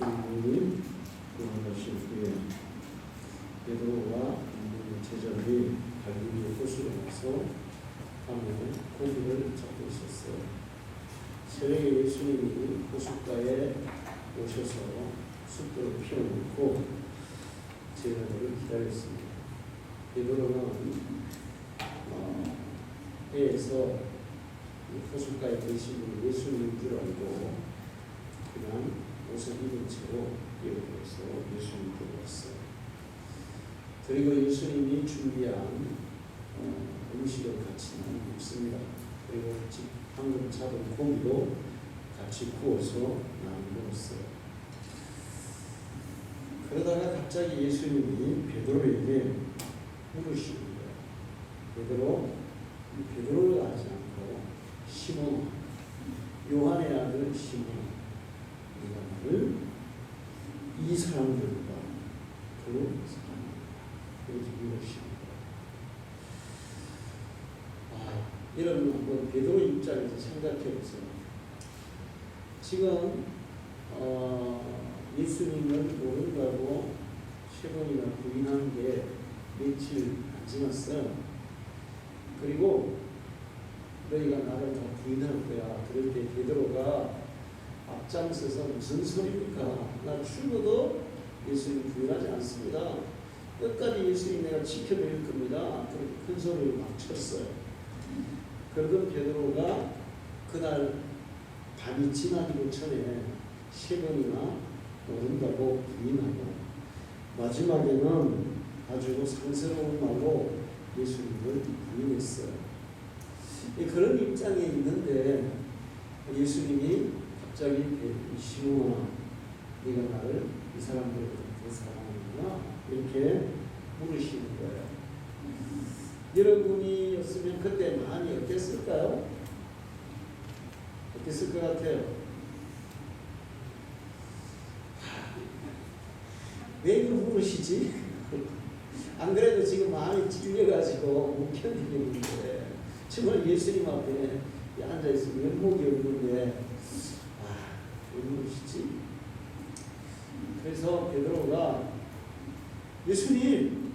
예수님이 구원하신 후에 베드로와 제자들이 갈릴리 호수로 가서 밤에 고기를 잡고 있었어요. 새벽에 예수님이 호숫가에 오셔서 숯불을 피워놓고 제자들을 기다렸습니다. 베드로는 배에서 호숫가에 계신 분이 예수님인 줄 알고 그냥 옷을 입은 채로 뛰어들어서 예수님께 왔어요. 그리고 예수님이 준비한 음식을 같이 나눠먹습니다. 그리고 방금 잡은 고기도 같이 구워서 나눠먹었어요. 그러다가 갑자기 예수님이 베드로에게 물으십니다. 베드로를 하지 않고 시몬, 요한의 아들 시몬, 네가 나를 이 사람들보다 더 사랑한다. 이렇게 물으십니다. 여러분 한번 베드로 입장에서 생각해 보세요. 지금 예수님을 모른다고 세 번이나 부인한 게 며칠 안 지났어요. 그리고 너희가 나를 다 부인할 거야. 그럴 때 베드로가 앞장서서 무슨 소리입니까? 나 죽어도 예수님 부인하지 않습니다. 끝까지 예수님 내가 지켜드릴 겁니다. 그렇게 큰 소리를 막 쳤어요. 그러던 베드로가 그날 밤이 지나기도 전에 세 번이나 모른다고 부인하고 마지막에는 아주 상스러운 말로 예수님을 부인했어요. 그런 입장에 있는데 예수님이 갑자기 시몬아, 네가 나를 이 사람들보다 더 사랑하느냐 이렇게 물으시는 거예요. 여러분이었으면 그때 마음이 어땠을까요? 어땠을 것 같아요? 왜 이걸 물으시지? 안 그래도 지금 마음이 찔려가지고 못 견디겠는데 정말 예수님 앞에 앉아있으면 면목이 없는데 왜 물으시지? 그래서 베드로가 예수님,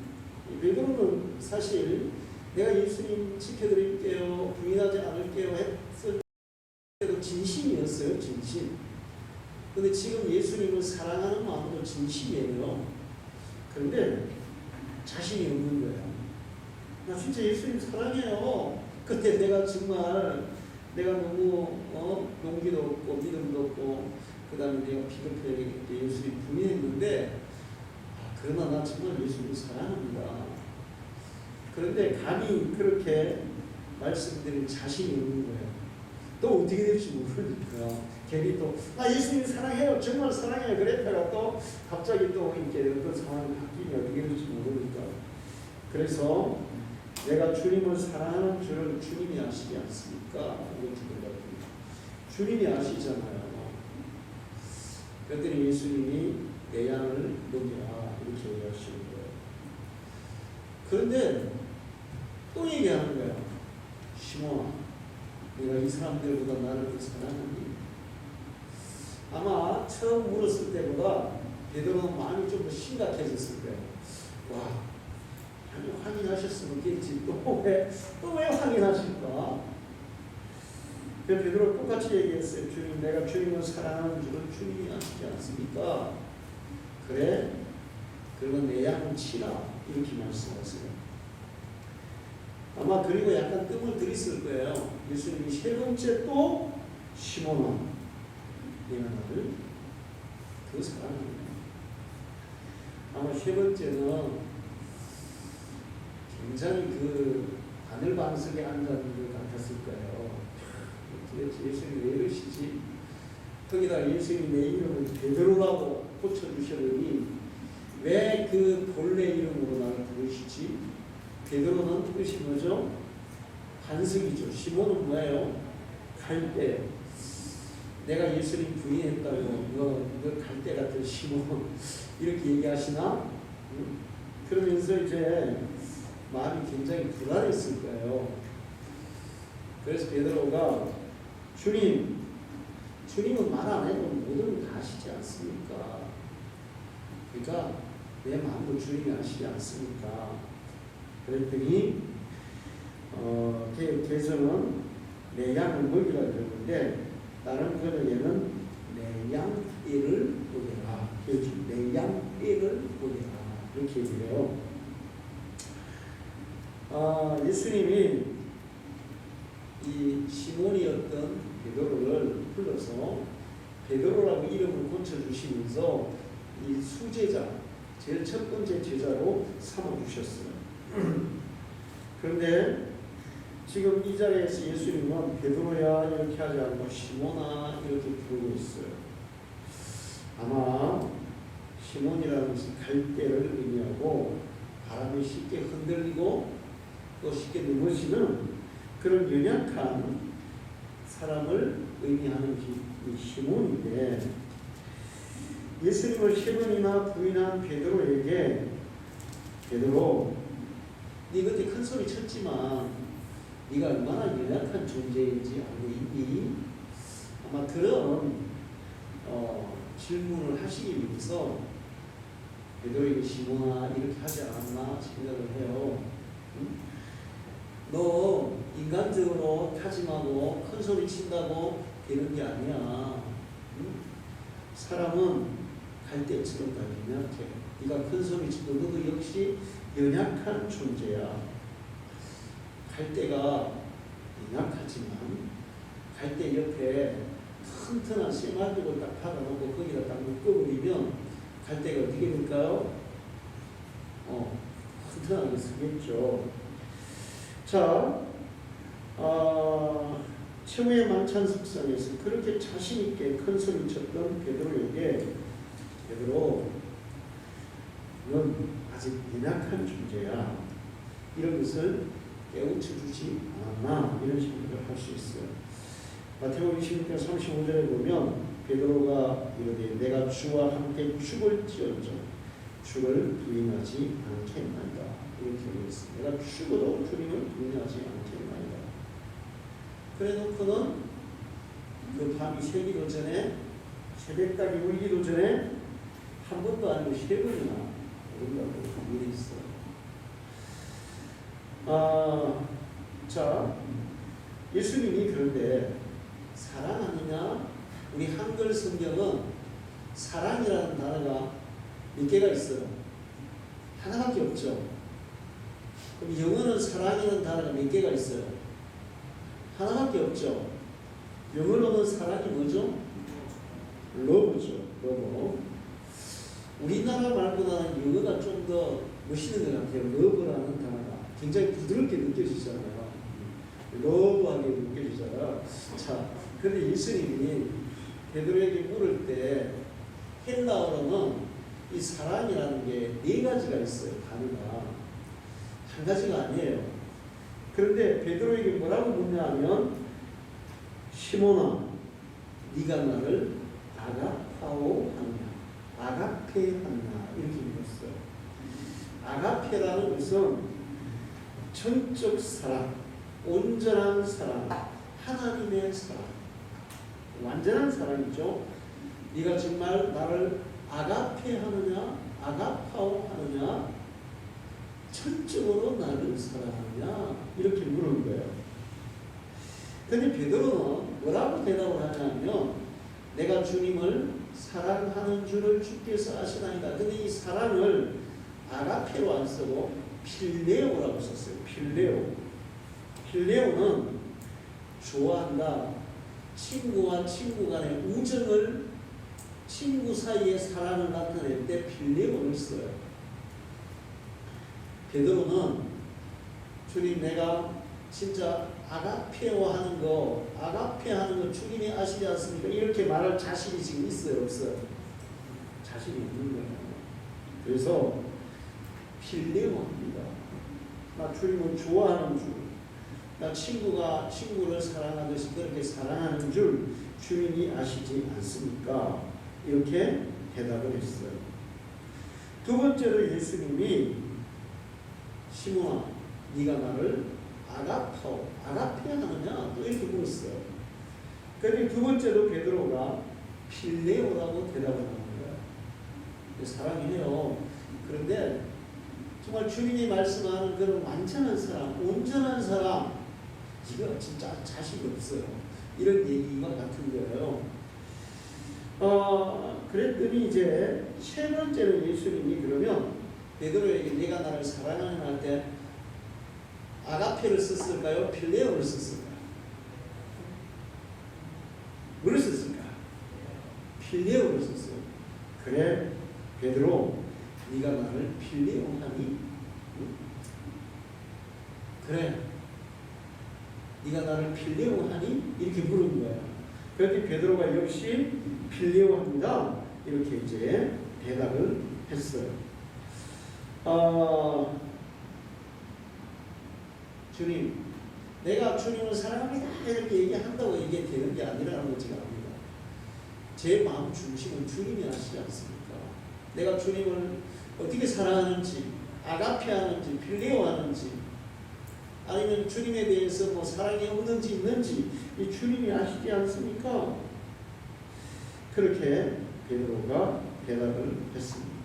베드로는 사실 내가 예수님 지켜드릴게요, 부인하지 않을게요 했을 때도 진심이었어요. 진심. 근데 지금 예수님을 사랑하는 마음도 진심이에요. 그런데 자신이 없는 거예요. 나 진짜 예수님 사랑해요. 그때 내가 정말 내가 너무 용기도 없고 믿음도 없고 그 다음에 내가 비겁하게 예수님 부인했는데 그러나 나 정말 예수님 사랑합니다. 그런데 감히 그렇게 말씀드릴 자신이 없는 거예요. 또 어떻게 될지 모르니까 괜히 또 예수님 사랑해요, 정말 사랑해요 그랬다가 또 갑자기 또 이렇게 어떤 상황이 바뀌면 어떻게 될지 모르니까 그래서 내가 주님을 사랑하는 줄을 주님이 아시지 않습니까? 주님이 아시잖아요. 그랬더니 예수님이 내 양을 먹이라 이렇게 얘기하시는 거예요. 그런데 또 얘기하는 거예요. 시몬아, 내가 이 사람들보다 나를 더 사랑하니? 아마 처음 물었을 때보다 베드로는 마음이 좀 더 심각해졌을 거예요. 와, 확인하셨으면 겠지. 또 왜 확인하실까? 베드로가 똑같이 얘기했어요. 주님, 내가 주님을 사랑하는 줄을 주님이 아시지 않습니까? 그래, 그러면 내 양을 치라. 이렇게 말씀하세요. 아마 그리고 약간 뜸을 들였을 거예요. 예수님이 세 번째 또 시몬아, 내가 너를 더 사랑하네. 아마 세 번째는 굉장히 그 바늘방석에 앉았는 것 같았을 거예요. 도대체 예수님이 왜 이러시지? 거기다 예수님이 내 이름을 베드로라고 붙여주셨으니 왜 그 본래 이름으로 나를 부르시지? 베드로는 뜻이 뭐죠? 반석이죠. 시몬은 뭐예요? 갈대. 내가 예수님 부인했다고 너 갈대 같은 시몬 이렇게 얘기하시나? 그러면서 이제 마음이 굉장히 불안했을 거예요. 그래서 베드로가 주님은 말 안 해도 모든 걸 다 아시지 않습니까? 아십니까? 내 마음도 주님이 아시지 않습니까? 그랬더니 개성은 내 양을 먹이라 그러는데 다른 번역에는 내 양떼를 먹여라. 내 양떼를 먹여라. 이렇게 얘기해요. 예수님이 이 시몬이었던 베드로를 불러서 베드로라고 이름을 고쳐주시면서 이 수제자, 제일 첫 번째 제자로 삼아주셨어요. 그런데 지금 이 자리에서 예수님은 베드로야 이렇게 하지 않고 시몬아 이렇게 부르고 있어요. 아마 시몬이라는 것이 갈대를 의미하고 바람이 쉽게 흔들리고 또 쉽게 넘어지는 그런 연약한 사람을 의미하는 이 시몬인데, 예수님을 3번이나 부인한 베드로에게 베드로, 네 그때 큰 소리 쳤지만 네가 얼마나 연약한 존재인지 알고 있니? 아마 그런 질문을 하시기 위해서 베드로에게 시몬아 이렇게 하지 않았나 생각을 해요. 응? 너 인간적으로 타짐하고 큰 소리 친다고 되는 게 아니야. 응? 사람은 갈대처럼 다 연약해. 네가 큰 소리 치고 너도 역시 연약한 존재야. 갈대가 연약하지만 갈대 옆에 튼튼한 쇠마디를 딱 박아놓고 거기다 딱 묶어버리면 갈대가 어떻게 될까요? 튼튼하게 서겠죠. 자, 최후의 만찬 석상에서 그렇게 자신있게 큰 소리 쳤던 베드로에게 베드로, 넌 아직 연약한 존재야. 이런 것을 깨우쳐주지 않았나 이런 생각을 할 수 있어요. 마태복음 26장 35절에 보면 베드로가 이르되 내가 주와 함께 죽을지언정 주를 부인하지 않겠나이다 이렇게 얘기했습니다. 내가 죽어도 주님을 부인하지 않겠나이다. 그래놓고는 그 밤이 새기도 전에 새벽닭이 울기도 전에 한 번도 아니고 3번이나 오른다고 얘기했어요. 자, 예수님이 그런데 사랑하느냐? 우리 한글 성경은 사랑이라는 단어가 몇 개가 있어요? 하나밖에 없죠. 그럼 영어는 사랑이라는 단어가 몇 개가 있어요? 하나밖에 없죠. 영어로는 사랑이 뭐죠? 러브죠. 러브. 우리나라 말보다는 영어가 좀 더 멋있는 것 같아요. 러브라는 단어가 굉장히 부드럽게 느껴지잖아요. 러브하게 느껴지잖아요. 자, 그런데 예수님이 베드로에게 물을 때 헬라어로는 이 사랑이라는 게 4가지가 있어요. 단어가 한 가지가 아니에요. 그런데 베드로에게 뭐라고 묻냐 하면 시몬아 네가 나를 아가파오 하느냐 아가페 하느냐 이렇게 물었어요. 아가페라는 것은 전적 사랑, 온전한 사랑, 하나님의 사랑, 완전한 사랑이죠. 네가 정말 나를 아가페 하느냐 아가파오 하느냐 전적으로 나를 사랑하느냐 이렇게 물은 거예요. 그런데 베드로는 뭐라고 대답을 하냐면 내가 주님을 사랑하는 줄을 주께서 아시나이다. 근데 이 사랑을 아가페로 안 쓰고 필레오라고 썼어요. 필레오. 필레오는 좋아한다. 친구와 친구 간의 우정을, 친구 사이의 사랑을 나타낼 때 필레오를 써요. 베드로는 주님 내가 진짜 아가페오 하는 거, 아가페 하는 거 주님이 아시지 않습니까? 이렇게 말할 자신이 지금 있어요, 없어요? 자신이 있는 거예요. 그래서 필레오합니다. 나 주님을 좋아하는 줄, 나 친구가 친구를 사랑하듯이 그렇게 사랑하는 줄 주님이 아시지 않습니까? 이렇게 대답을 했어요. 두 번째로 예수님이 시몬아, 네가 나를 아가파오, 아가페 하느냐? 또 이렇게 물었어요. 그런데 두 번째로 베드로가 필레오라고 대답을 하는 거예요. 사랑해요. 그런데 정말 주님이 말씀하는 그런 완전한 사람, 온전한 사람, 이거 진짜 자식 없어요. 이런 얘기가 같은 거예요. 그랬더니 이제 세 번째로 예수님이 그러면 베드로에게 내가 나를 사랑하는 할 때 아가페를 썼을까요? 필레오를 썼을까요? 뭘 썼을까? 필레오를 썼어요. 그래 베드로 네가 나를 필레오하니? 그래 네가 나를 필레오하니? 이렇게 물은 거예요. 그랬더니 베드로가 역시 필레오합니다. 이렇게 이제 대답을 했어요. 주님, 내가 주님을 사랑합니다 이렇게 얘기한다고 이게 되는 게 아니라는 걸 제가 압니다. 제 마음 중심은 주님이 아시지 않습니까? 내가 주님을 어떻게 사랑하는지, 아가페하는지, 필레오하는지, 아니면 주님에 대해서 뭐 사랑이 없는지 있는지 이 주님이 아시지 않습니까? 그렇게 베드로가 대답을 했습니다.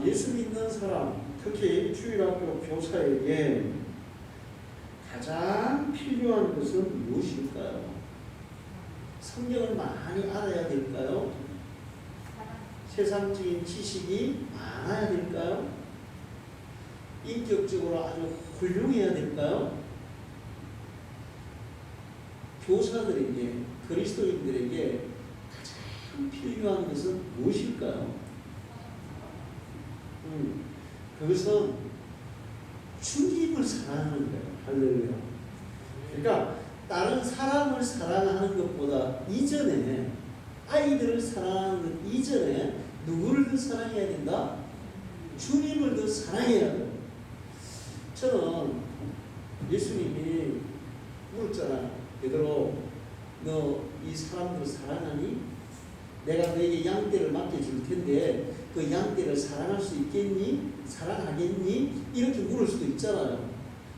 예수 믿는 사람, 특히 주일학교 교사에게 가장 필요한 것은 무엇일까요? 성경을 많이 알아야 될까요? 세상적인 지식이 많아야 될까요? 인격적으로 아주 훌륭해야 될까요? 교사들에게, 그리스도인들에게 가장 필요한 것은 무엇일까요? 그것은 주님을 사랑하는 거예요. 할렐루야. 그러니까 다른 사람을 사랑하는 것보다 이전에, 아이들을 사랑하는 것 이전에 누구를 더 사랑해야 된다? 주님을 더 사랑해야 돼요. 저는 예수님이 물었잖아요. 베드로, 너 이 사람들 사랑하니? 내가 너에게 양떼를 맡겨줄 텐데 그 양떼를 사랑할 수 있겠니? 사랑하겠니? 이렇게 물을 수도 있잖아요.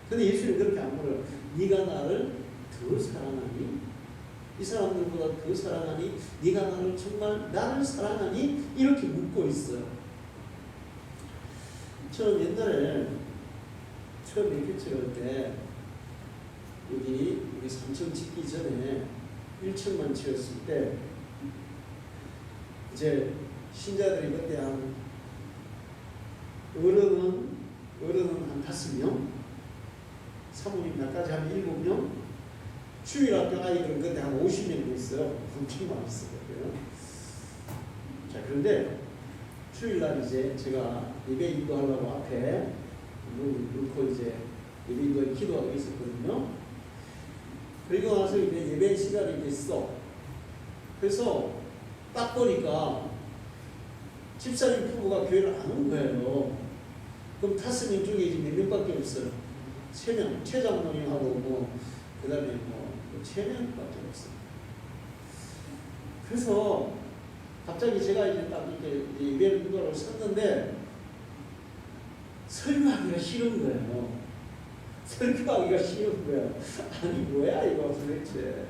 근데 예수님 그렇게 안 물어요. 네가 나를 더 사랑하니? 이 사람들보다 더 사랑하니? 네가 나를 정말 나를 사랑하니? 이렇게 묻고 있어요. 저는 옛날에 처음 이렇게 찍을 때 여기 우리 3층 짓기 전에 1층만 지었을 때 이제 신자들이 그때 한 어른은 한 5명, 사모님 나까지 한 7명, 주일학교 아이들은 그때 한 50명 됐어요. 엄청 많았어요. 자, 그런데 주일날 이제 제가 예배 인도하려고 앞에 놓고 이제 예배 인도에 기도하고 있었거든요. 그리고 나서 이제 예배 시간이 됐어. 그래서 딱 보니까 집사님 부부가 교회를 안 온 거예요. 그럼 5명 중에 이제 몇 명밖에 없어요. 3명, 최장로님하고 뭐, 그 다음에 뭐, 3명밖에 없어요. 그래서 갑자기 제가 이제 딱 이렇게 예배 인도를 섰는데 설교하기가 싫은 거예요. 설교하기가 싫은 거예요. 아니, 뭐야, 이거 도대체.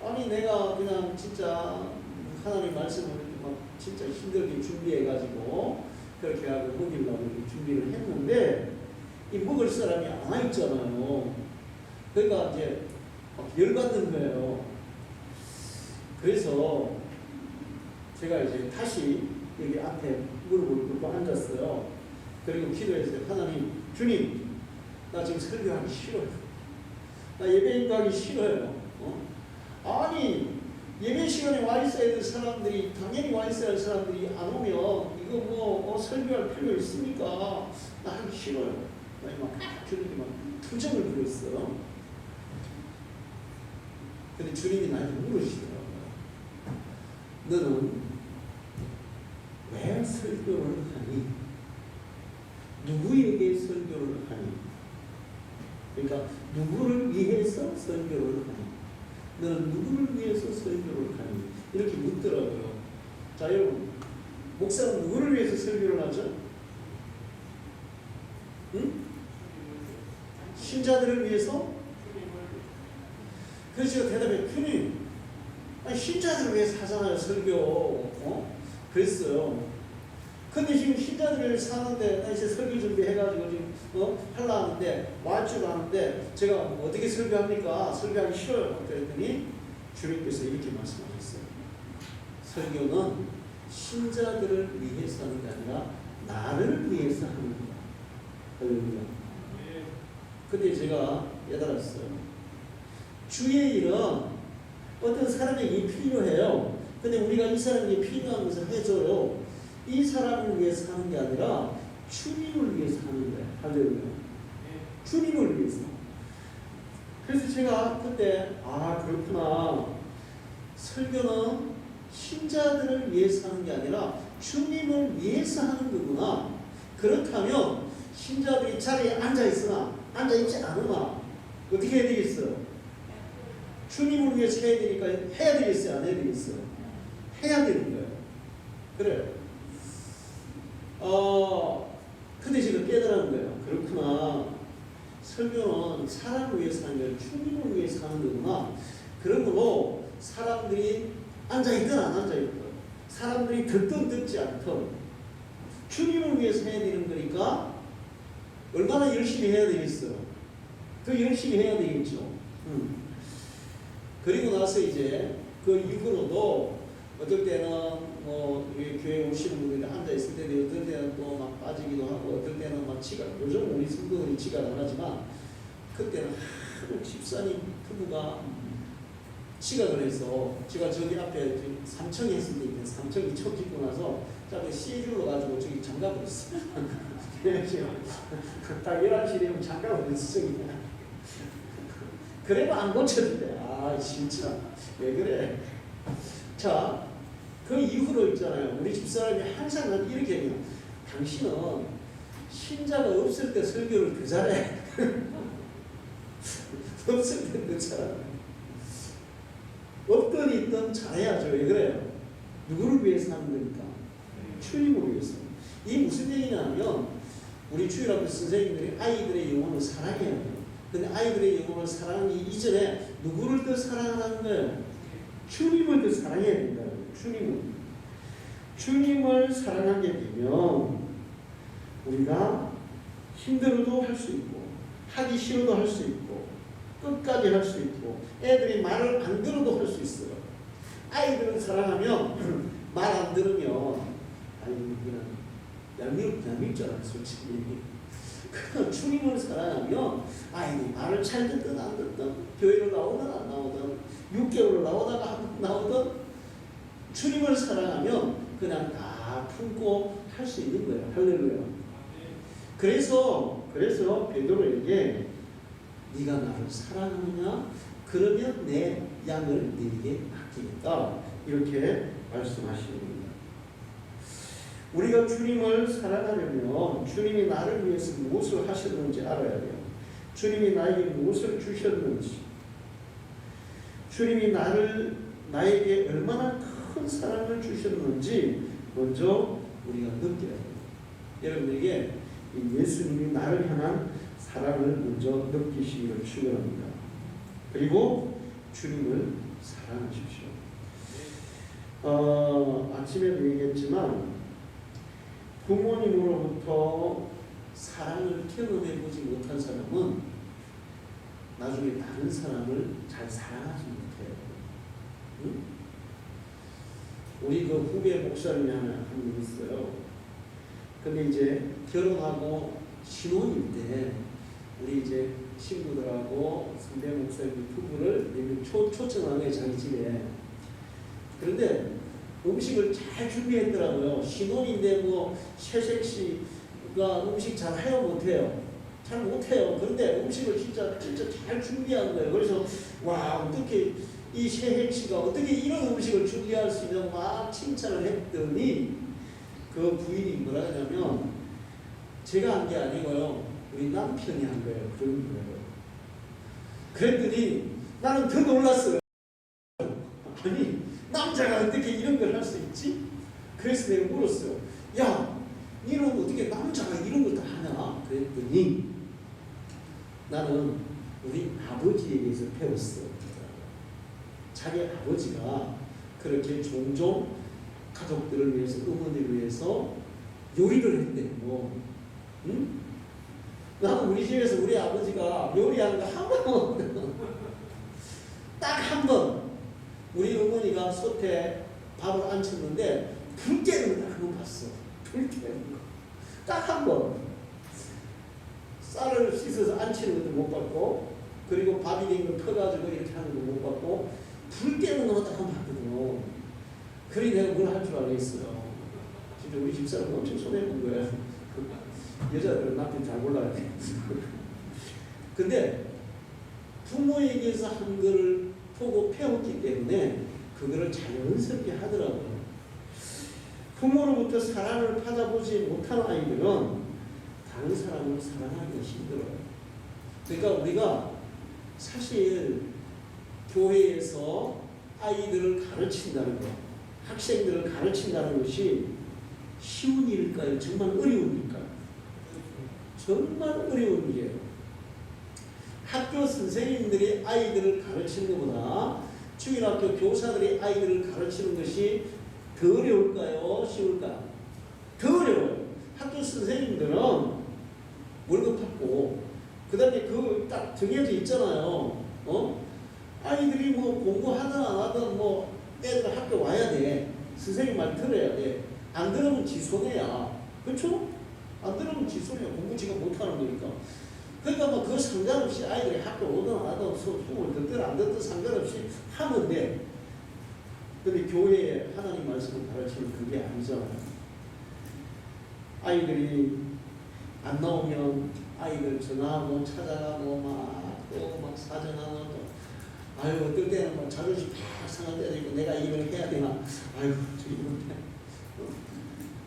아니, 내가 그냥 진짜 하나님 말씀을 막 진짜 힘들게 준비해가지고 그렇게 하고 먹이려고 준비를 했는데 이 먹을 사람이 안 와 있잖아요. 그러니까 이제 열받는 거예요. 그래서 제가 이제 다시 여기 앞에 무릎을 꿇고 앉았어요. 그리고 기도했어요. 하나님, 주님, 나 지금 설교하기 싫어요. 나 예배인도 하기 싫어요. 아니, 예배 시간에 와 있어야 될 사람들이, 당연히 와 있어야 할 사람들이 안 오면 이거 뭐 설교할 필요 있습니까? 나 하기 싫어요. 나 막 그렇게 막 투정을 부렸어. 근데 주님이 나한테 물으시더라고요. 너는 왜 설교를 하니? 누구에게 설교를 하니? 그러니까 누구를 위해서 설교를 하니? 너는 누구를 위해서 설교를 하니? 이렇게 묻더라고요. 자, 여러분, 목사는 누구를 위해서 설교를 하죠? 응? 신자들을 위해서? 그래서 제가 대답해, 주님, 아니 신자들을 위해서 하잖아요, 설교. 그랬어요. 근데 지금 신자들을 위해서 사는데, 나 이제 설교 준비해가지고 지금, 하려고 하는데, 와주고 하는데, 제가 어떻게 설교합니까? 설교하기 싫어요. 그랬더니, 주님께서 이렇게 말씀하셨어요. 설교는 신자들을 위해서 하는 게 아니라, 나를 위해서 하는 거야. 할렐루야. 근데 제가 깨달았어요. 주의 일은 어떤 사람에게 필요해요. 근데 우리가 이 사람에게 필요한 것을 해줘요. 이 사람을 위해서 하는 게 아니라 주님을 위해서 하는 거예요. 할렐루야. 주님을 위해서. 그래서 제가 그때 그렇구나. 설교는 신자들을 위해서 하는 게 아니라 주님을 위해서 하는 거구나. 그렇다면 신자들이 자리에 앉아있으나 앉아있지 않으나 어떻게 해야 되겠어요? 주님을 위해서 해야 되니까 해야 되겠어요? 안 해야 되겠어요? 해야 되는 거예요. 그래요. 근데 지금 깨달은 거예요. 그렇구나. 설교는 사람을 위해서 하는 게 아니라 주님을 위해서 하는 거구나. 그러므로 사람들이 앉아있든 안 앉아있든 사람들이 듣든 듣지 않든 주님을 위해서 해야 되는 거니까 얼마나 열심히 해야 되겠어요? 더 열심히 해야 되겠죠. 그리고 나서 이제 그 이후로도 어떨 때는 우리 교회 오시는 분들이 앉아있을 때도 어떨 때는 또 막 빠지기도 하고 어떨 때는 막 요즘 우리 성도들이 지각 안 하지만 그때는 집사님 부부가 지각을 해서 제가 저기 앞에 삼청이 했을 때 있는 삼청이 첫 짓고 나서 그 CJ로 가지고 저기 장갑을 했어. 딱 11시 되면 장갑을 했어. 그래도 안 고쳐준대. 진짜 왜 그래? 자, 그 이후로 있잖아요. 우리 집사람이 항상 이렇게 해요. 당신은 신자가 없을 때 설교를 더 잘해. 없을 때 더 잘해. 없든 있든 잘해야죠. 왜 그래요? 누구를 위해서 하는 거니까? 주님을 위해서. 이 무슨 얘기냐면 우리 주일학교 선생님들이 아이들의 영혼을 사랑해야 돼요. 근데 아이들의 영혼을 사랑하기 이전에 누구를 더 사랑하는 거예요? 주님을 더 사랑해야 된다는 거예요. 주님을 사랑하게 되면 우리가 힘들어도 할 수 있고 하기 싫어도 할 수 있고 끝까지 할 수 있고 애들이 말을 안 들어도 할 수 있어요. 아이들을 사랑하면 말 안 들으면 그냥 얄밉잖아요. 솔직히. 주님을 사랑하면 아이들이 말을 잘 듣든 안 듣든 교회를 나오든 안 나오든 6개월을 나오다가 한 번 나오든 주님을 사랑하면 그냥 다 품고 할 수 있는 거예요. 할렐루야. 그래서 베드로에게 네가 나를 사랑하느냐? 그러면 내 양을 네게 맡기겠다. 이렇게 말씀하시는 겁니다. 우리가 주님을 사랑하려면 주님이 나를 위해서 무엇을 하셨는지 알아야 돼요. 주님이 나에게 무엇을 주셨는지, 주님이 나에게 얼마나 큰 사랑을 주셨는지 먼저 우리가 느껴야 돼요. 여러분에게 예수님이 나를 향한 사랑을 먼저 느끼시기를 축원합니다. 그리고 주님을 사랑하십시오. 아침에도 얘기했지만 부모님으로부터 사랑을 경험해보지 못한 사람은 나중에 다른 사람을 잘 사랑하지 못해요. 응? 우리 그 후배 목사님이 한 분 있어요. 근데 이제 결혼하고 신혼일 때 우리 이제 친구들하고 선배 목사님 부부를 초청한 거예요. 자기 집에. 그런데 음식을 잘 준비했더라고요. 신혼인데 최색 씨가 음식 잘 해요, 못해요? 잘 못해요. 그런데 음식을 진짜 잘 준비한 거예요. 그래서 와, 어떻게 이 최색 씨가 어떻게 이런 음식을 준비할 수 있냐고 막 칭찬을 했더니 그 부인이 뭐라 하냐면 제가 한 게 아니고요. 우리 남편이 한 거예요. 그런 거예요. 그랬더니 나는 더 놀랐어요. 아니, 남자가 어떻게 이런 걸 할 수 있지? 그래서 내가 물었어요. 야, 니는 어떻게 남자가 이런 걸 다 하냐? 그랬더니 나는 우리 아버지에게서 배웠어. 자기 아버지가 그렇게 종종 가족들을 위해서, 어머니를 위해서 요리를 했대요. 응? 나는 우리 집에서 우리 아버지가 요리하는 거 한 번, 딱 한 번, 우리 어머니가 솥에 밥을 안 쳤는데 불 깨는 거 딱 한 번 봤어. 불 깨는 거. 딱 한 번. 쌀을 씻어서 안 치는 것도 못 봤고, 그리고 밥이 된 거 퍼가지고 이렇게 하는 거 못 봤고, 불 깨는 것만 딱 한 번 봤거든요. 그러니 내가 뭘 할 줄 알겠어요. 진짜 우리 집사람은 엄청 손해본 거야. 여자들은 남편 잘 몰라야 돼. 근데 부모에게서 한 거를 보고 배웠기 때문에 그거를 자연스럽게 하더라고요. 부모로부터 사랑을 받아보지 못하는 아이들은 다른 사람을 사랑하기가 힘들어요. 그러니까 우리가 사실 교회에서 아이들을 가르친다는 것, 학생들을 가르친다는 것이 쉬운 일일까요? 정말 어려운 일일까요? 정말 어려운 일이에요. 학교 선생님들이 아이들을 가르치는 것보다 주일학교 교사들이 아이들을 가르치는 것이 더 어려울까요? 쉬울까요? 더 어려워요. 학교 선생님들은 월급 받고 그 다음에 그 딱 정해져 있잖아요. 아이들이 뭐 공부하든 안 하든 뭐 애들 학교 와야 돼. 선생님 말 들어야 돼. 안 들으면 지 손해야. 그렇죠? 안 들으면 지 손해야. 공부 지가 못하는 거니까. 그러니까 뭐 그 상관없이 아이들이 학교 오든 안 하든 수업을 듣든 안 듣든 상관없이 하면 돼. 근데 교회에 하나님 말씀을 가르치는 그게 아니잖아요. 아이들이 안 나오면 아이들 전화하고 찾아가고 또 막 사정하고 또 아이고 어떨 때는 막 자존심 팍 상할 때도 있고 내가 이걸 해야 되나 아이고 저기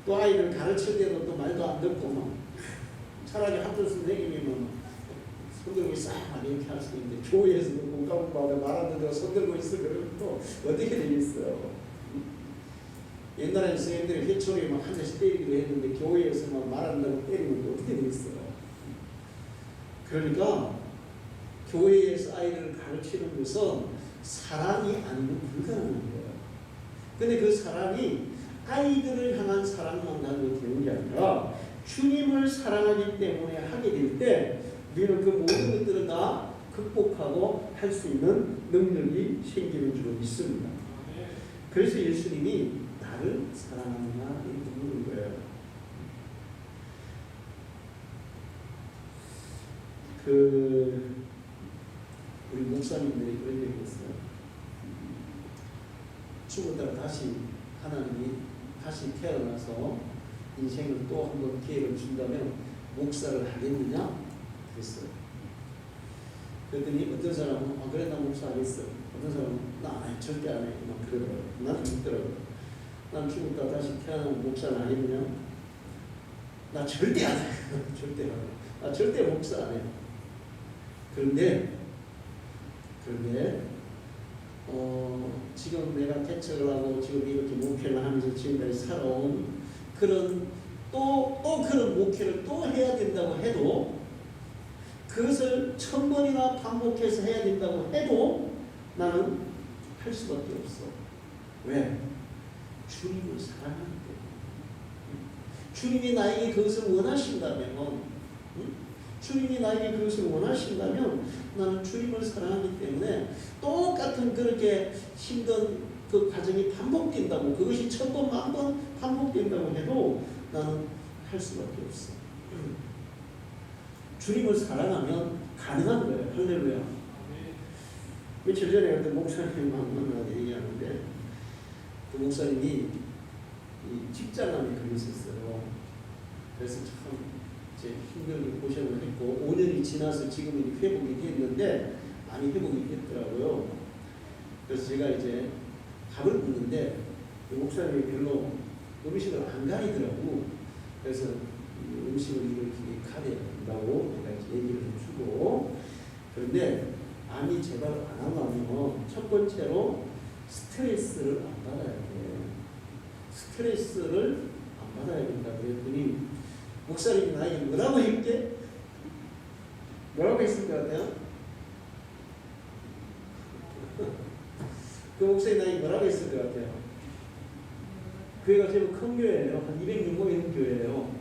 또 아이들 가르칠 때도 또 말도 안 듣고 막 차라리 학교 선생님이면 손 들고 싹 이렇게 할 수 있는데 교회에서도 공감하고 말 안 듣고 손 들고 있어 그러면 또 어떻게 되겠어요. 옛날에는 선생님들이 회초리 막 한 대씩 때리기도 했는데 교회에서 막 말 안 듣고 때리면 또 어떻게 되겠어요. 그러니까 교회에서 아이들을 가르치는 것은 사랑이 아니면 불가능한 거예요. 근데 그 사랑이 아이들을 향한 사랑만 가지고 되는 게 아니라 주님을 사랑하기 때문에 하게 될 때 우리는 그 모든 것들을 다 극복하고 할 수 있는 능력이 생기는 줄 믿습니다. 그래서 예수님이 나를 사랑하느냐 이렇게 묻는 거예요. 우리 목사님들이 그런 얘기 했어요. 죽었다가 다시 하나님이 다시 태어나서 인생을 또 한 번 기회를 준다면 목사를 하겠느냐? 그랬어요. 그랬더니 어떤 사람은 그래 나 목사 하겠어. 어떤 사람은 나 절대 안 해. 막 그러더라고요. 나는 믿더라고요. 난 죽었다가 다시 태어나면 목사를 하겠느냐? 나 절대 안 해. 절대 안 해. 나 절대 목사 안 해. 그런데 지금 내가 개척을 하고 지금 이렇게 목회를 하면서 지금까지 살아온 그런 또 그런 목회를 또 해야 된다고 해도 그것을 1000번이나 반복해서 해야 된다고 해도 나는 할 수밖에 없어. 왜? 주님을 사랑하기 때문에. 주님이 나에게 그것을 원하신다면 주님이 나에게 그것을 원하신다면 나는 주님을 사랑하기 때문에 똑같은 그렇게 힘든 그 과정이 반복된다고 그것이 1000번, 1000번 반복된다고 해도 나는 할 수밖에 없어. 주님을 사랑하면 가능한 거예요. 할렐루야. 며칠 전에 어떤 목사님 만나서 얘기하는데 그 목사님이 직장암에 걸렸었어요. 그래서 참 이제 힘들게 고생을 했고 5년이 지나서 지금은 회복이 됐는데 많이 회복이 됐더라고요. 그래서 제가 이제 밥을 묻는데 그 목사님이 별로 음식을 안 가리더라고. 그래서 음식을 이렇게 가린다고 내가 얘기를 해주고 그런데 암이 제발 안 하면 첫 번째로 스트레스를 안 받아야 돼. 스트레스를 안 받아야 된다고 했더니 목사님이 나에게 뭐라고 했게? 뭐라고 했을 것 같아요? 그 목사님 나이 뭐라고 했을 것 같아요? 교회가 제법 큰 교회예요. 한 200명 있는 교회예요.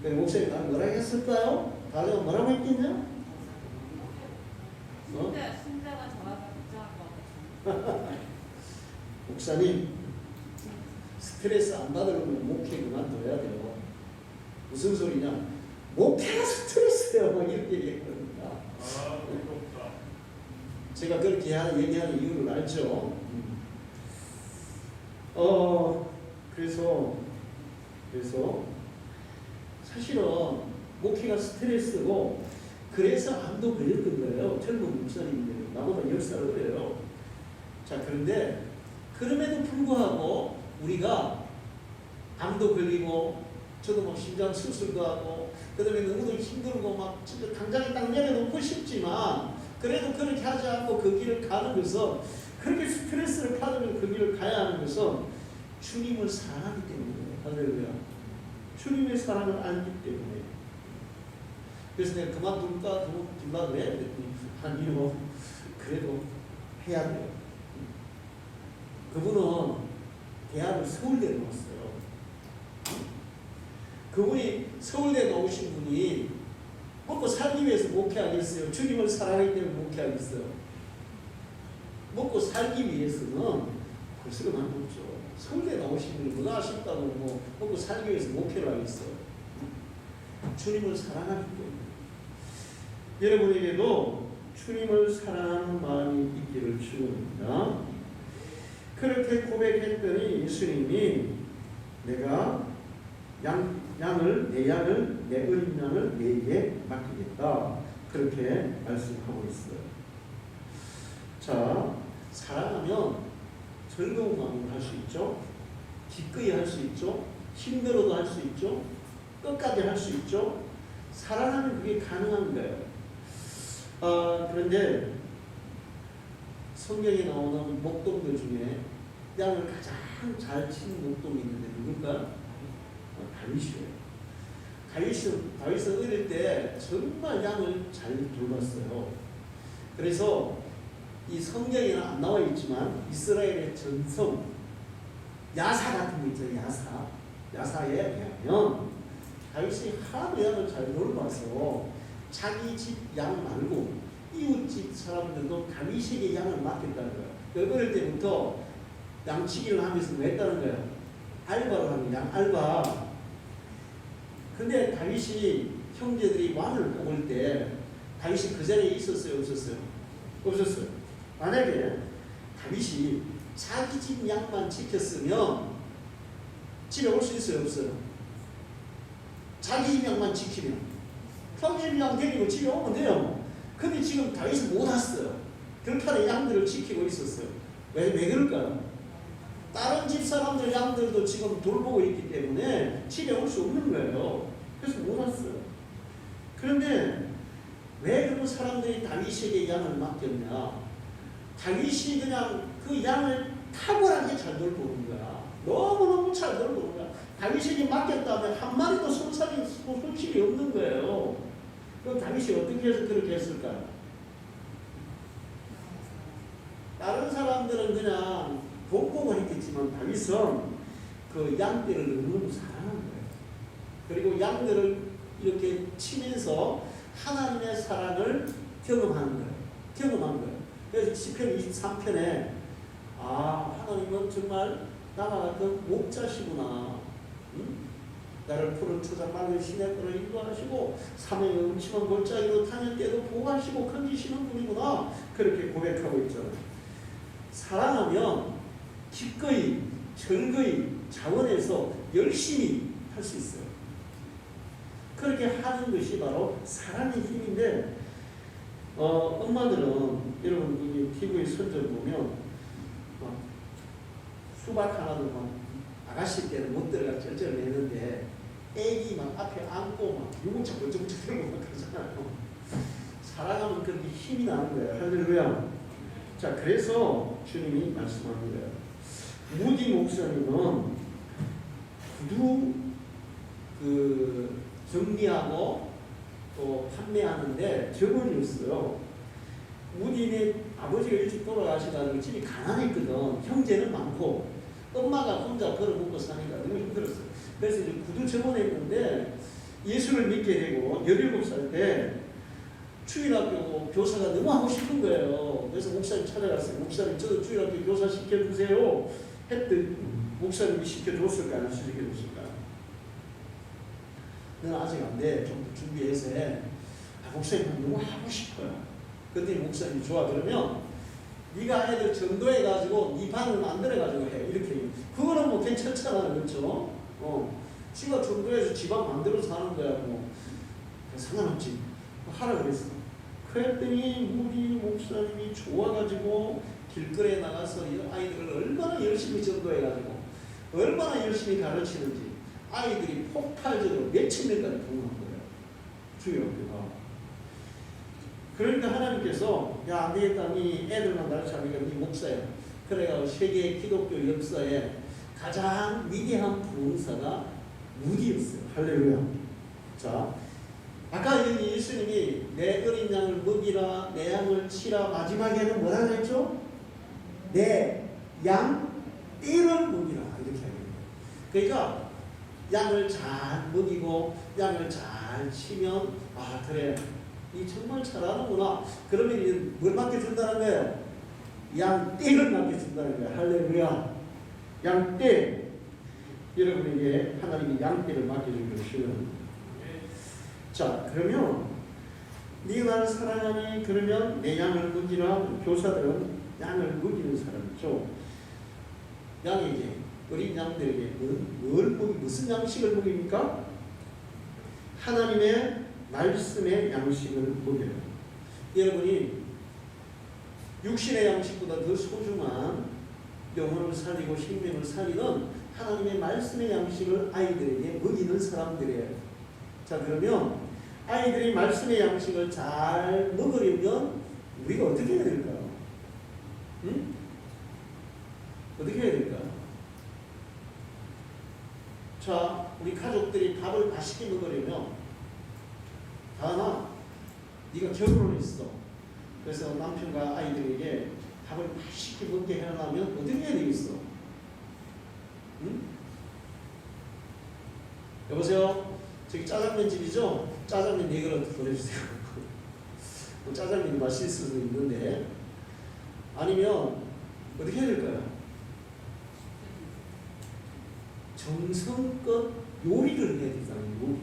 근데 목사님 나이 뭐라고 했을까요? 다들 뭐라고 했겠냐? 순자가 저하고 걱정할 것 같아요. 목사님 스트레스 안 받으려면 목회 그만둬야 돼요. 무슨 소리냐? 목회가 스트레스예요. 막 이렇게 얘기합니다. 제가 그렇게 얘기하는 이유를 알죠. 그래서 사실은 목회가 스트레스고 그래서 암도 걸렸던 거예요. 젊은 목사님들 나보다 10살 어려요. 자, 그런데 그럼에도 불구하고 우리가 암도 걸리고 저도 막 심장 수술도 하고 그다음에 너무도 힘들고 막 진짜 당장에 딱 내려놓고 싶지만 그래도 그렇게 하지 않고 그 길을 가는 것은 그렇게 스트레스를 받으면 그 길을 가야 하는 것은 주님을 사랑하기 때문이에요. 할렐루야. 주님의 사랑을 알기 때문에. 그래서 내가 그만둘까 둘라 그래? 그랬더니 아니요. 그래도 해야 돼요. 그분은 대학을 서울대에 나왔어요. 그분이 서울대에 나오신 분이 먹고 살기 위해서 목회하겠어요? 주님을 사랑하기 때문에 목회하겠어요? 먹고 살기 위해서는 벌써 그만뒀죠. 서울대 나오신 분이 뭐가 아쉽다고 뭐 먹고 살기 위해서 목회를 하겠어요? 주님을 사랑하기 때문에. 여러분에게도 주님을 사랑하는 마음이 있기를 축원합니다. 그렇게 고백했더니 예수님이 내가 내 어린 양을 내게 맡기겠다. 그렇게 말씀하고 있어요. 자, 사랑하면 즐거운 마음으로 할 수 있죠. 기꺼이 할 수 있죠. 힘들어도 할 수 있죠. 끝까지 할 수 있죠. 사랑하면 그게 가능한 거예요. 그런데 성경에 나오는 목동들 중에 양을 가장 잘 치는 목동이 있는데 누굴까? 다윗이에요. 다윗은 어릴 때 정말 양을 잘 돌봤어요. 그래서 이 성경에는 안 나와 있지만 이스라엘의 전성 야사 같은 거 있죠. 야사에 보면 다윗이 하도 양을 잘 돌봐서 자기 집 양 말고 이웃집 사람들도 다윗에게 양을 맡겼다는 거예요. 어릴 때부터 양치기를 하면서 뭐 했다는 거예요? 알바를 하는 양 알바. 근데 다윗이 형제들이 왕을 뽑을 때 다윗이 그 자리에 있었어요? 없었어요? 없었어요. 만약에 다윗이 자기 집 양만 지켰으면 집에 올 수 있어요? 없어요? 자기 집 양만 지키면 형제 양 데리고 집에 오면 돼요. 근데 지금 다윗은 못 왔어요. 그렇게 양들을 지키고 있었어요. 왜 그럴까요? 다른 집 사람들 양들도 지금 돌보고 있기 때문에 집에 올 수 없는 거예요. 그래서 못 왔어요. 그런데 왜 그런 사람들이 다윗에게 양을 맡겼냐? 다윗이 그냥 그 양을 탁월하게 잘 돌보는 거야. 너무너무 잘 돌보는 거야. 다윗에게 맡겼다면 한 마리도 손실이 없는 거예요. 그럼 다윗이 어떻게 해서 그렇게 했을까요? 다른 사람들은 그냥 복복을 했겠지만 다윗은 그 양떼를 너무 사랑한 거예요. 그리고 양들을 이렇게 치면서 하나님의 사랑을 경험한 거예요. 그래서 시편 23편에 하나님은 정말 나와 같은 목자시구나. 나를 푸른 초장 맑은 시냇가를 인도하시고 산의 음침한 골짜기로 다닐 때도 보호하시고 건지시는 분이구나. 그렇게 고백하고 있잖아요. 사랑하면 기꺼이 즐거이 자원해서 열심히 할 수 있어요. 그렇게 하는 것이 바로 사랑의 힘인데 엄마들은 여러분 TV에 선전 보면 수박 하나도 막 아가씨 때는 못 들어가 쩔쩔 내는데 애기 막 앞에 안고 막 유모차 번쩍번쩍 들고 막 그러잖아요. 사랑하면 그렇게 힘이 나는 거예요. 할렐루야. 자, 그래서 주님이 말씀합니다. 무디 목사님은 구두 정리하고 또 판매하는데 전문이었어요. 무디네 아버지가 일찍 돌아가시다가 집이 가난했거든. 형제는 많고 엄마가 혼자 벌어먹고 사니까 너무 힘들었어요. 그래서 이제 구두 전원했는데 예수를 믿게 되고 17살 때 주일학교 교사가 너무 하고 싶은 거예요. 그래서 목사님 찾아갔어요. 목사님 저도 주일학교 교사 시켜주세요 했더니 목사님이 시켜줬을까 안 시켜줬을까? 너는 아직 안 돼. 좀 더 준비해서 해. 목사님 너무 하고 싶어요. 그랬더니 목사님이 좋아. 그러면 네가 애들 전도해가지고 네 반을 만들어가지고 해. 이렇게. 그거는 뭐 괜찮잖아. 그렇죠? 지가 전도해서 지방 만들어서 하는 거야. 뭐 상관없지. 하라 그랬어. 그랬더니 무디 목사님이 좋아가지고 길거리에 나가서 이 아이들을 얼마나 열심히 전도해가지고 얼마나 열심히 가르치는지 아이들이 폭발적으로 몇천 명까지 부흥한 거예요. 주일학교가. 그러니까 하나님께서 야 안되겠다. 네 애들만 가르치니까 네 목사야. 그래가 세계 기독교 역사에 가장 위대한 부흥사가 무디였어요. 할렐루야. 자, 아까 예수님이 내 어린 양을 먹이라 내 양을 치라 마지막에는 뭐라고 했죠? 내 양 떼를 먹이라 이렇게 하는 거예요. 그러니까 양을 잘 먹이고 양을 잘 치면 아 그래 이 정말 잘하는구나. 그러면 이제 뭘 맡겨준다는 거예요? 양 떼를 맡겨준다는 거예요. 할렐루야. 양 떼. 여러분에게 하나님이 양 떼를 맡겨준 것은 자 그러면 네가 나를 사랑하니 그러면 내 양을 먹이라. 교사들은 양을 먹이는 사람이죠. 양에게 어린 양들에게 무슨 양식을 먹입니까? 하나님의 말씀의 양식을 먹여요. 여러분이 육신의 양식보다 더 소중한 영혼을 살리고 생명을 살리는 하나님의 말씀의 양식을 아이들에게 먹이는 사람들이에요. 자 그러면 아이들이 말씀의 양식을 잘 먹으려면 우리가 어떻게 해야 될까요? 응? 어떻게 해야 될까요? 자 우리 가족들이 밥을 맛있게 먹으려면 다나 네가 결혼을 했어. 그래서 남편과 아이들에게 밥을 맛있게 먹게 하려면 어떻게 해야 되겠어? 응? 여보세요? 저기 짜장면 집이죠? 짜장면 4그릇 보내주세요. 짜장면이 맛있을 수도 있는데 아니면 어떻게 해야 될까요? 정성껏 요리를 해야 되잖아요.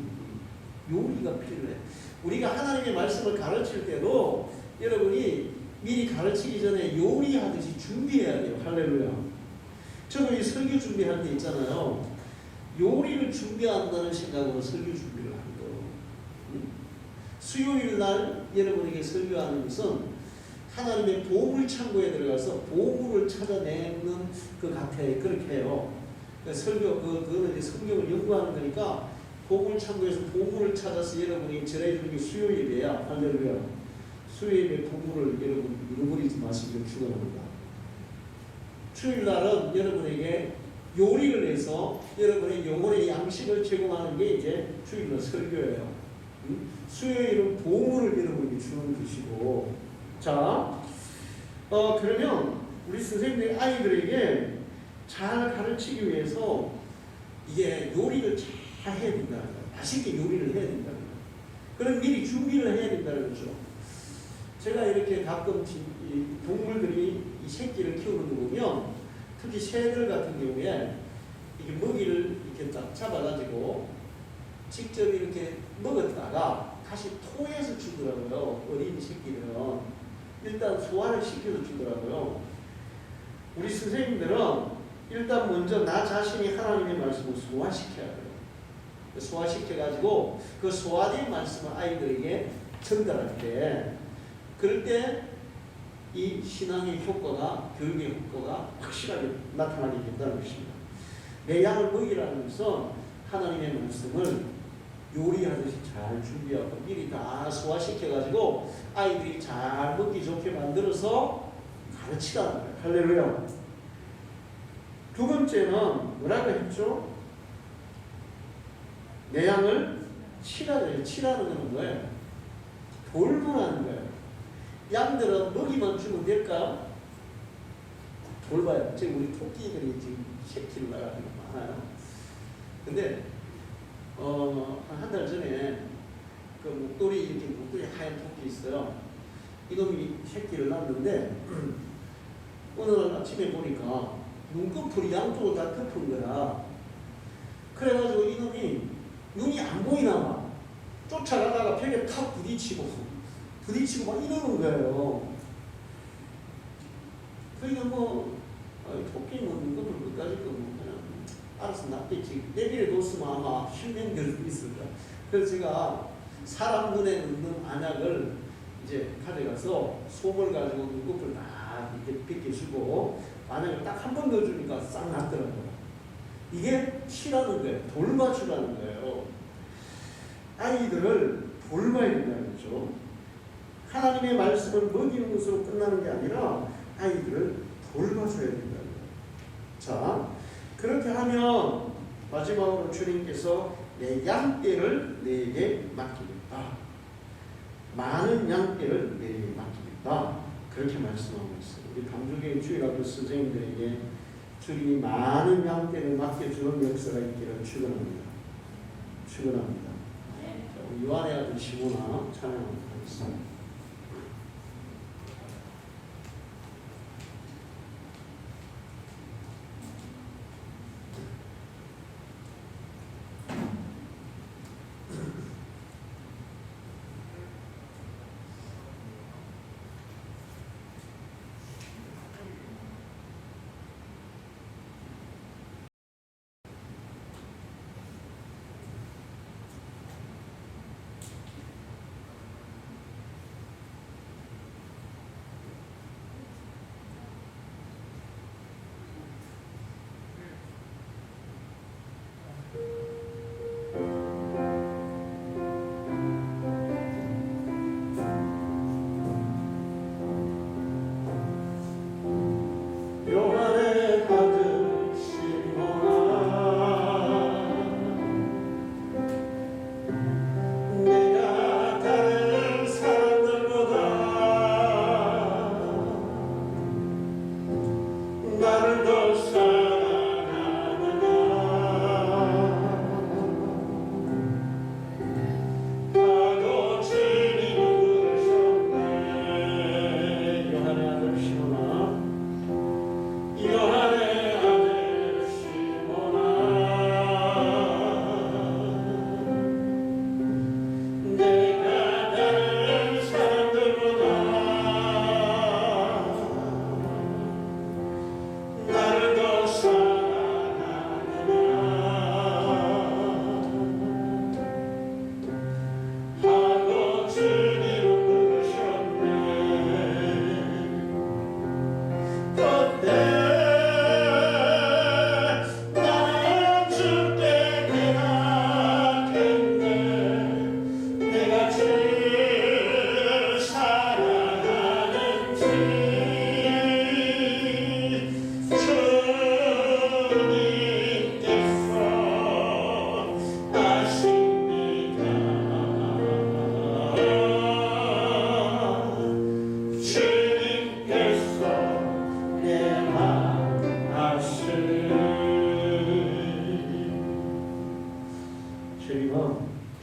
요리가 필요해. 우리가 하나님의 말씀을 가르칠 때도 여러분이 미리 가르치기 전에 요리하듯이 준비해야 돼요. 할렐루야. 저도 이 설교 준비할 때 있잖아요. 요리를 준비한다는 생각으로 설교 준비를 하는 거예요. 수요일 날 여러분에게 설교하는 것은 하나님의 보물 창고에 들어가서 보물을 찾아내는 것 같아요. 그렇게 해요. 설교, 그거는 이제 성경을 연구하는 거니까 보물 창고에서 보물을 찾아서 여러분이 전해주는 게 수요일이에요. 할렐루야. 수요일에 보물을 여러분 잃어버리지 마시기를 축원합니다. 수요일 날은 여러분에게 요리를 해서 여러분의 영혼의 양식을 제공하는 게 이제 주일날 설교예요. 수요일은 보물을 여러분에게 주는 것이고, 자, 그러면 우리 선생님들이 아이들에게 잘 가르치기 위해서 이게 요리를 잘 해야 된다는 거예요. 맛있게 요리를 해야 된다는 거예요. 그럼 미리 준비를 해야 된다는 거죠. 제가 이렇게 가끔 동물들이 이 새끼를 키우는 거 보면 특히 새들 같은 경우에 이게 먹이를 이렇게 딱 잡아가지고 직접 이렇게 먹었다가 다시 토해서 주더라고요. 어린 새끼들은 일단 소화를 시켜서 주더라고요. 우리 선생님들은 일단 먼저 나 자신이 하나님의 말씀을 소화시켜야 돼요. 소화시켜가지고 그 소화된 말씀을 아이들에게 전달할 때 그럴 때 이 신앙의 효과가 교육의 효과가 확실하게 나타나게 된다는 것입니다. 내 양을 먹이라는 것은 하나님의 말씀을 요리하듯이 잘 준비하고 미리 다 소화시켜가지고 아이들이 잘 먹기 좋게 만들어서 가르치라는 거예요. 할렐루야. 두 번째는 뭐라고 했죠? 내 양을 치라는 거예요. 치라는 건 뭐예요? 돌보라는 거예요. 양들은 먹이만 주면 될까? 돌봐요. 지금 우리 토끼들이 지금 새끼를 낳아가지고 많아요. 근데 한 달 전에 그 목도리 이렇게 목도리 하얀 토끼 있어요. 이놈이 새끼를 낳았는데 어느 날 아침에 보니까 눈꺼풀이 양쪽으로 다 덮은 거야. 그래가지고 이놈이 눈이 안 보이나 봐. 쫓아가다가 벽에 탁 부딪히고 막 이러는 거예요. 그러니까 토끼는 눈꺼풀 끝까지 뭐 그냥 알아서 낫겠지. 내비를 뒀으면 아마 실명될 수 있을 거야. 그래서 제가 사람 눈에 넣는 안약을 이제 가져가서 솜을 가지고 눈꺼풀 딱 이렇게 벗겨주고 안약을 딱 한 번 넣어주니까 싹 낫더라고요. 이게 치라는 거예요. 돌봐주라는 거예요. 아이들을 돌봐야 된다는 거죠. 하나님의 말씀을 먹이는 것으로 끝나는 게 아니라 아이들을 돌봐줘야 된다는 거예요. 자, 그렇게 하면 마지막으로 주님께서 내 양떼를 내게 맡기겠다. 많은 양떼를 내게 맡기겠다. 그렇게 말씀하고 있어요. 우리 강조교회 주일학교 선생님들에게 주님이 많은 양떼를 맡겨주는 역사가 있기를 축원합니다. 축원합니다. 우리 요한의 아들 시모나 찬양하도록 하겠습니다.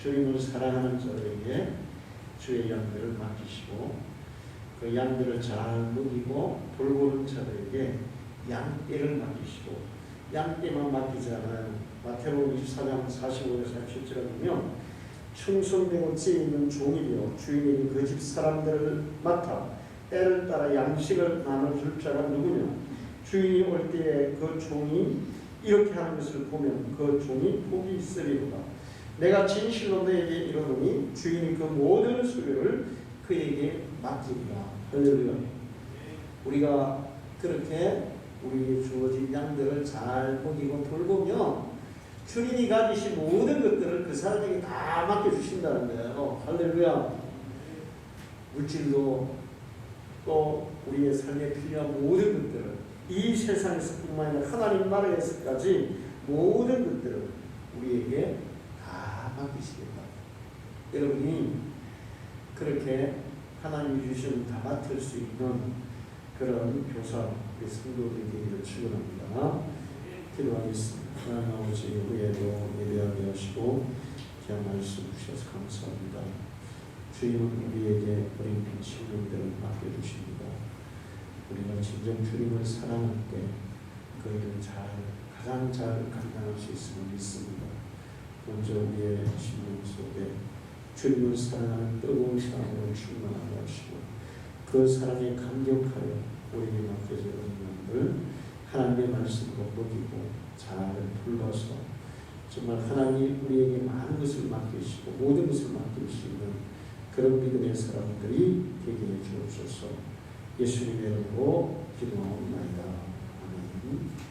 주님을 사랑하는 자들에게 주의 양들을 맡기시고 그 양들을 잘 먹이고 돌보는 자들에게 양떼를 맡기시고 양떼만 맡기지 않아요. 마태복음 24장 45에서 47절에 보면 충성되고 지혜 있는 종이 되어 주인에게 그 집 사람들을 맡아 때를 따라 양식을 나눠줄 자가 누구냐. 주인이 올 때에 그 종이 이렇게 하는 것을 보면 그 종이 복이 있으리로다. 내가 진실로 너에게 이르노니 주인이 그 모든 수요를 그에게 맡기리라. 할렐루야. 우리가 그렇게 우리에게 주어진 양들을 잘 먹이고 돌보면 주님이 가지신 모든 것들을 그 사람에게 다 맡겨주신다는 거예요. 할렐루야. 물질도 또 우리의 삶에 필요한 모든 것들을 이 세상에서 뿐만 아니라 하나님 나라에서까지 모든 것들을 우리에게 다 맡기시겠다. 여러분이 그렇게 하나님이 주시는 다 맡을 수 있는 그런 교사 우리 성도들이 되기를 축원합니다. 기도하겠습니다. 하나님 아버지 후에도 예배하게 하시고 귀한 말씀 주셔서 감사합니다. 주님은 우리에게 어린 친구들을 맡겨주십니다. 우리가 진정 주님을 사랑할 때 그 일을 가장 잘 감당할 수 있음을 믿습니다. 먼저 우리의 심령 속에 주님을 사랑하는 뜨거운 사랑으로 충만하게 하시고 그 사랑에 감격하여 우리에게 맡겨져 있는 것을 하나님의 말씀으로 먹이고 잘 돌봐서 정말 하나님이 우리에게 많은 것을 맡기시고 모든 것을 맡길 수 있는 그런 믿음의 사람들이 되게 해 주옵소서. 예수님의 이름으로 기도하옵나이다. 아멘.